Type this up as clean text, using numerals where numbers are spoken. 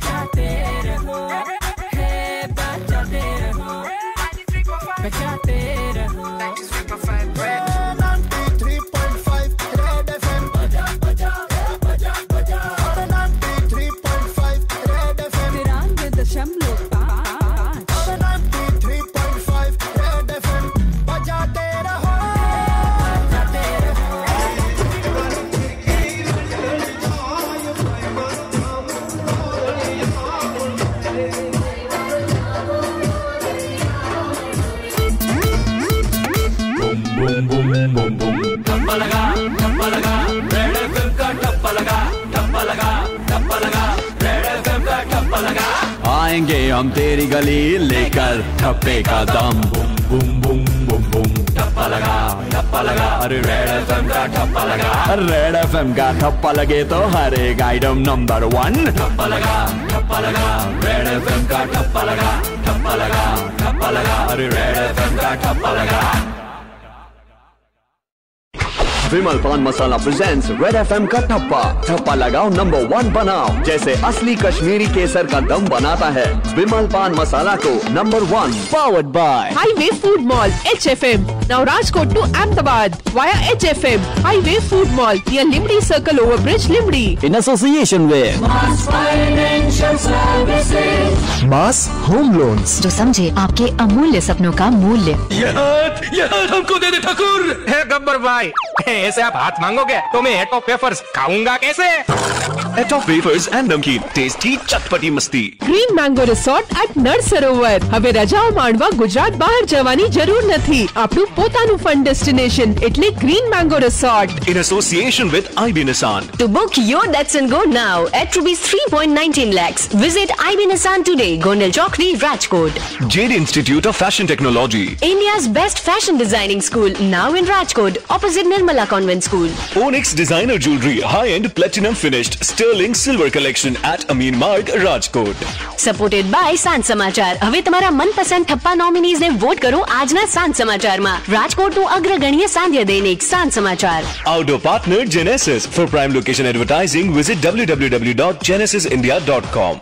बजाते रहो, हे बजाते रहो, बजाते रहो। 93.5 रेड FM बजा बजा बजा बजा 93.5 रेड FM 93.5 रेड FM बजाते रहो बजाते रहो। टप्पा लगा रेड एफएम का टप्पा लगा रेड एफएम का टप्पा लगा। आएंगे हम तेरी गली लेकर ठप्पे का दम, boom boom boom boom boom. टप्पा लगा अरे रेड एफएम का टप्पा लगा। रेड एफएम का ठप्पा लगे तो हर एक आइटम नंबर 1। टप्पा लगा रेड एफएम का टप्पा लगा अरे रेड एफएम का टप्पा लगा। विमल पान मसाला प्रेजेंट्स रेड एफएम का ठप्पा लगाओ नंबर 1 बनाओ, जैसे असली कश्मीरी केसर का दम बनाता है। विमल पान मसाला को नंबर 1 powered by Highway Food Mall HFM, now Rajkot to Ahmedabad via HFM Highway Food Mall near Limdi Circle Overbridge, Limdi. in association with mass home loans, जो समझे आपके अमूल्य सपनों का मूल्य। यार हमको दे दे ठाकुर। है गब्बर भाई, ऐसे आप हाथ मांगोगे तो मैं एटो वेफर्स खाऊंगा कैसे? एटो वेफर्स एंड नमकीन, टेस्टी चटपटी मस्ती। Green mango resort at Nal સરોવર. હવે રજાઓ માણવા ગુજરાત બહાર જવાની જરૂર નથી. આપણું પોતાનું ફન ડેસ્ટિનેશન એટલે green mango resort. In association with IB Nissan. To book your Datsun Go now at rupees 3.19 lakhs. Visit IB Nissan today, Gondal Chowkri, Rajkot. Jade Institute of Fashion Technology. India's best fashion designing school, now in Rajkot, opposite Nirmala Convent School. Onyx designer jewelry, high-end platinum finished sterling silver collection at Amin Marg, Rajkot. Supported by સાંજ સમાચાર. હવે તમારા મનપસંદ ઠપ્પા નોમિનીઝ ને વોટ કરો આજના સાંજ સમાચારમાં. રાજકોટનું અગ્રગણ્ય સાંધ્ય દૈનિક સાંજ સમાચાર. Outdoor partner Genesis. For prime location advertising, visit www.genesisindia.com.